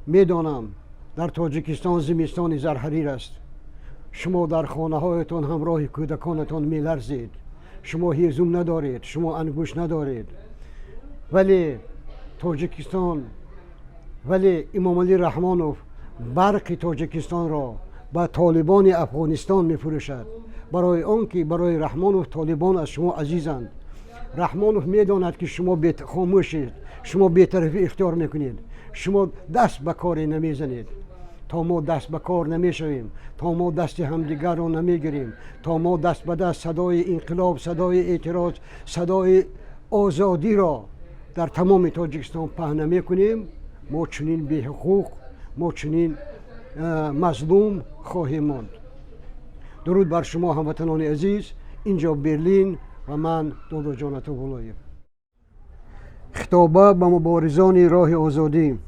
میدانم در تاجیکستان زمستان زرحریر است. شما در خانه هایتان همراه کودکانتان میلرزید. شما هیزم ندارید، شما انگوش ندارید. ولی تاجیکستان، ولی امام علی رحمانوف برق تاجیکستان را به طالبان افغانستان میفروشد، برای آنکه برای رحمانوف طالبان از شما عزیزند. رحمانوف میداند که شما خاموشید، شما بی‌طرفی اختیار میکنید، شما دست به کار نمیزنید. تا ما دست به کار نمیشویم، تا ما دست همدیگر را نمیگیریم، تا ما دست به دست صدای انقلاب، صدای اعتراض، صدای آزادی را در تمام تاجیکستان پهن نمیکنیم، ما چنین بی حقوق، ما چنین مظلوم خواهیم ماند. درود بر شما هموطنان عزیز. اینجا برلین و من دولت جان عطاالله. خطابه به مبارزان راه آزادی.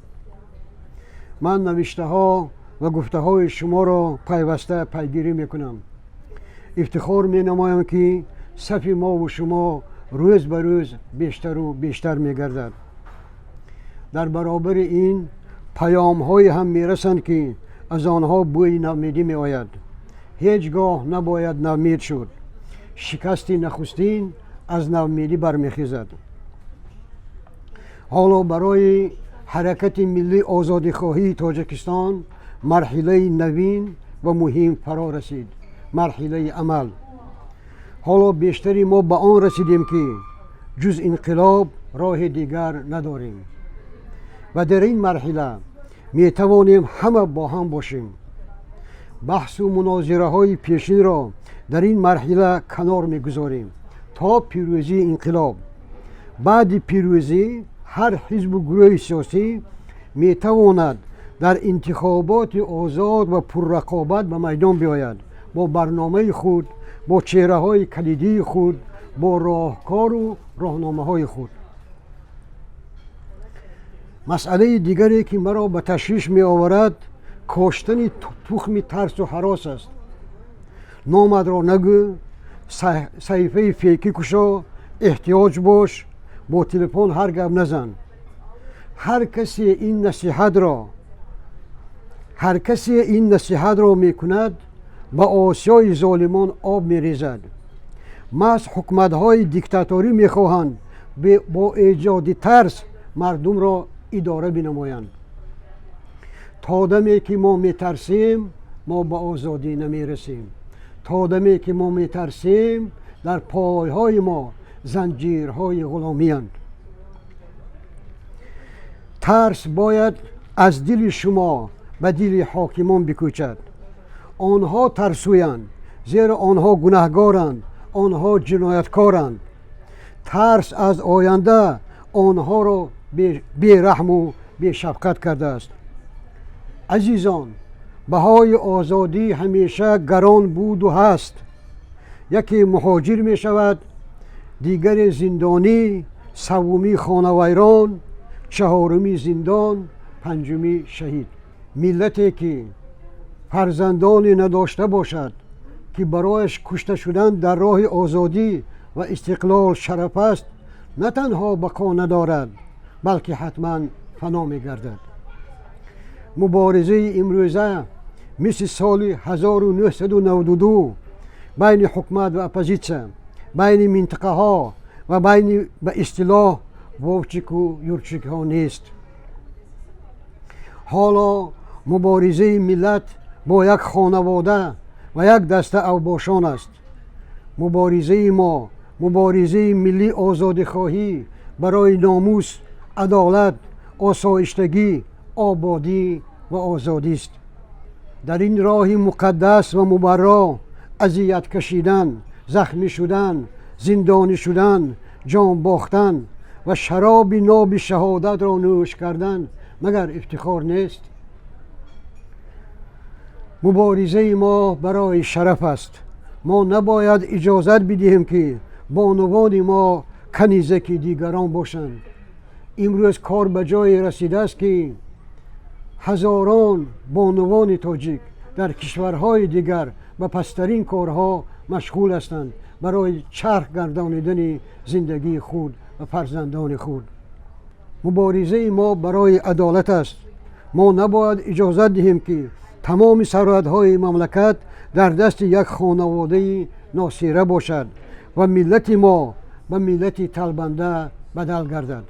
من نوشته ها و گفته های شما را پیوسته پیگیری میکنم. افتخار می نمایم که صف ما و شما روز به روز بیشتر و بیشتر می گردد. در برابر این پیام های هم می رسند که از آنها بوی نومیدی می آید. هیچگاه نباید نومید شد. شکست نخستین از نومیدی برمیخیزد. حالا برای حرکت ملی آزادی خواهی تاجیکستان مرحله نوین و مهم فرا رسید. مرحله عمل. حالا بیشتری ما به آن رسیدیم که جز انقلاب راه دیگر نداریم و در این مرحله می توانیم همه با هم باشیم. بحث و مناظره های پیشین را در این مرحله کنار می گذاریم تا پیروزی انقلاب. بعد پیروزی هر حزب و گروه سیاسی می تواند در انتخابات آزاد و پررقابت به میدان بیاید، با برنامه خود، با چهره های کلیدی خود، با راهکار و راهنامه های خود. مسئله دیگری که مرا به تشویش می آورد کاشتن تخم ترس و هراس است. نامد را نگو، صحیفه فیکی کشا، احتیاج باش، با تلفن هر گپ نزن. هر کسی این نصیحت را می کند به آسیای ظالمان آب می ریزد. محض حکومت های دیکتاتوری می خواهند با ایجاد ترس مردم را اداره بنمایند. تا دمی که ما می ترسیم ما به آزادی نمی رسیم. تا دمی که ما می ترسیم در پایهای ما زنجیرهای غلامی اند. ترس باید از دل شما به دل حاکمان بکوچد. آنها ترسویند زیرا آنها گناهکارند، آنها جنایتکارند. ترس از آینده آنها را بی رحم و بی شفقت کرده است. عزیزان، بهای آزادی همیشه گران بود و هست. یکی مهاجر می شود، دیگر زندانی، سومی خانویران، چهارمی زندان، پنجمی شهید. ملتی که فرزندانی نداشته باشد که برایش کشته شدن در راه آزادی و استقلال شرف است، نه تنها بقا ندارد بلکه حتما فنا می گردد. مبارزه امروزه مثل سال 1992 بین حکومت و اپوزیسیون، بین منطقه ها و بین به اصطلاح ووچک و یورچک ها نیست. حالا مبارزه ملت با یک خانواده و یک دسته اوباشان است. مبارزه ما مبارزه ملی آزادی خواهی برای ناموس، عدالت، آسایشتگی، آبادی و آزادی است. در این راه مقدس و مبرا اذیت کشیدن، زخمی شدن، زندانی شدن، جان باختن و شراب ناب شهادت را نوش کردن مگر افتخار نیست؟ مبارزه ما برای شرف است. ما نباید اجازت بدهیم که بانوان ما کنیزک دیگران باشند. امروز کار به جای رسیده است که هزاران بانوان تاجیک در کشورهای دیگر به پسترین کارها مشغول هستند برای چرخ گردانیدن زندگی خود و فرزندان خود. مبارزه ما برای عدالت است. ما نباید اجازه دهیم که تمام ثروت‌های مملکت در دست یک خانواده ناصیره باشد و ملت ما به ملت طلبنده بدل گردد.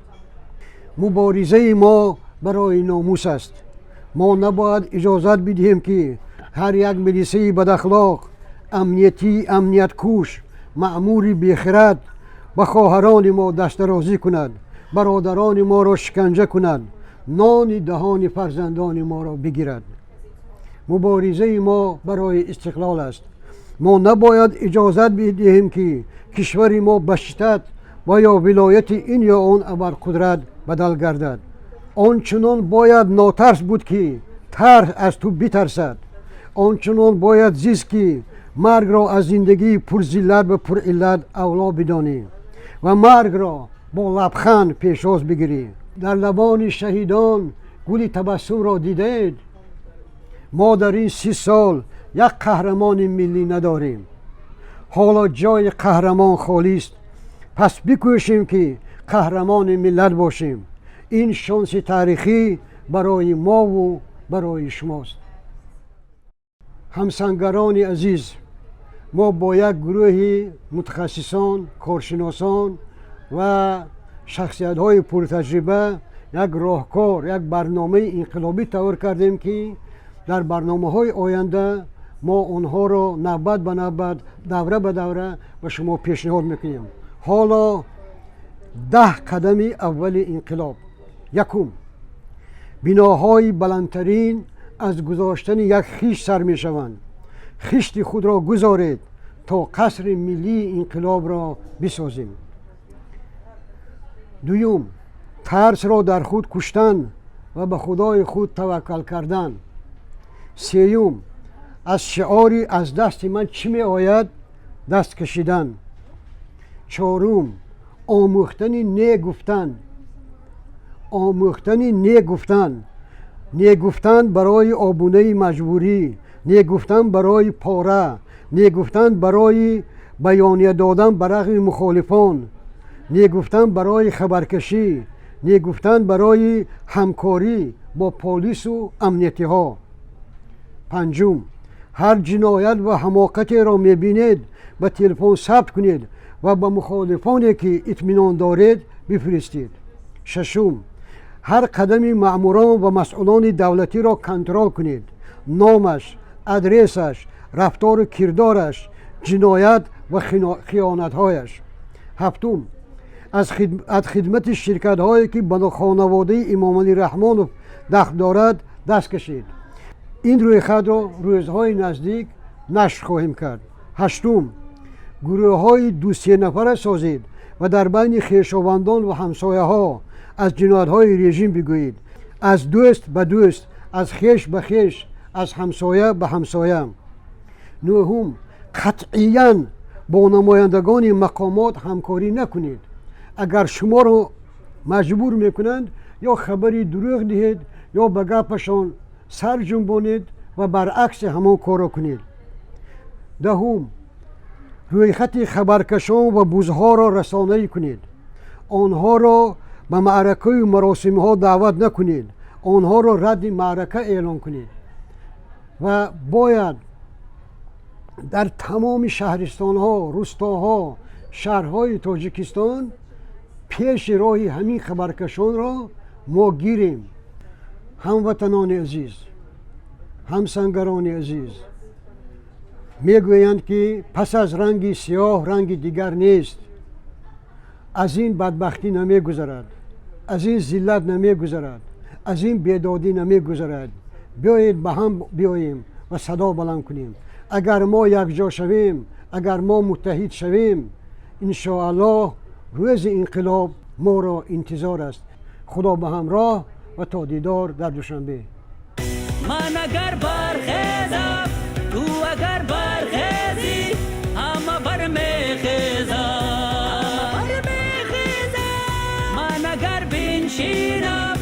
مبارزه ما برای ناموس است. ما نباید اجازه بدهیم که هر یک ملیسه بداخلاق، امنیت کوش، مأمور بیخرد به خواهران ما دست درازی کند، برادران ما را شکنجه کند، نان دهان فرزندان ما را بگیرد. مبارزه ما برای استقلال است. ما نباید اجازه بدهیم که کشور ما به شدت و یا ولایت این یا آن ابرقدرت بدل گردد. آنچنان باید ناترس بود که ترس از تو بترسد. آنچنان باید زیست که مرگ را از زندگی پرذلت و پرعلت اولا بدانی و مرگ را با لبخند پیشاز بگیری. در لبان شهیدان گل تبسم را دیدید؟ ما در این 30 سال یک قهرمان ملی نداریم. حالا جای قهرمان خالی است. پس بکوشیم که قهرمان ملت باشیم. این شانس تاریخی برای ما و برای شماست. همسنگران عزیز، ما با یک گروه متخصصان، کارشناسان و شخصیت‌های پرتجربه یک راهکار، یک برنامه انقلابی تئور کردیم که در برنامه‌های آینده ما آنها را نوبت به نوبت، دوره به دوره به شما پیشنهاد میکنیم. حالا 10 قدم اول انقلاب. یکم، بناهای بلندترین از گذاشتن یک خیش سر می شوند. خشت خود را گذارید تا قصر ملی انقلاب را بسازیم. دوم، ترس را در خود کشتن و به خدای خود توکل کردن. سوم، از شعاری از دست من چی می آید دست کشیدن. چهارم، آموختن نیک گفتن. نیک گفتن برای آبونه مجبوری، نیک گفتن برای پاره، نیک گفتن برای بیانیه دادن برای مخالفان، نیک گفتن برای خبرکشی، نیک گفتن برای همکاری با پلیس و امنیتی ها. پنجم، هر جنایت و حماقتی را میبینید به تلفن ثبت کنید و به مخالفانی که اطمینان دارید بفرستید. ششم، هر قدم مأموران و مسئولان دولتی را کنترل کنید. نامش، ادرسش، رفتار و کردارش، جنایت و خیانت‌هایش. هفتم، از خدمت شرکت هایی که به خانواده امام علی رحمانوف دخل دارد دست کشید. این روی خط را روزهای نزدیک نشر خواهیم کرد. هشتم، گروه های 2-3 نفره سازید و در بین خویشاوندان و همسایه ها از جنایت های رژیم بگویید. از دوست به دوست، از خویش به خویش، از همسایه به همسایه. نهم، قطعیاً با نمایندگان مقامات همکاری نکنید. اگر شما را مجبور میکنند یا خبری دروغ دهید یا به گپشان سر جنبانید و برعکس همان کار را کنید. دهم، روی خط خبرکشان و بوزها را رسانه‌ای کنید. آنها را به معرکه و مراسم ها دعوت نکنید. آنها را رد معرکه اعلان کنید. و باید در تمام شهرستان ها، روستاها، شهرهای تاجیکستان پیش راهی همین خبرکشان را ما گیریم. هموطنان عزیز، همسنگران عزیز، میگویند که پس از رنگ سیاه رنگ دیگر نیست. از این بدبختی نمیگذرد، از این ذلت نمیگذرد، از این بیدادی نمیگذرد. بیایید به هم بیاییم و صدا بلند کنیم. اگر ما یک جا شویم، اگر ما متحد شویم، انشاءالله روز انقلاب ما را انتظار است. خدا به همراه و تا دیدار در دوشنبه. من اگر برخیزم، تو اگر برخیزی، همه برمیخیزم. من اگر بنشینم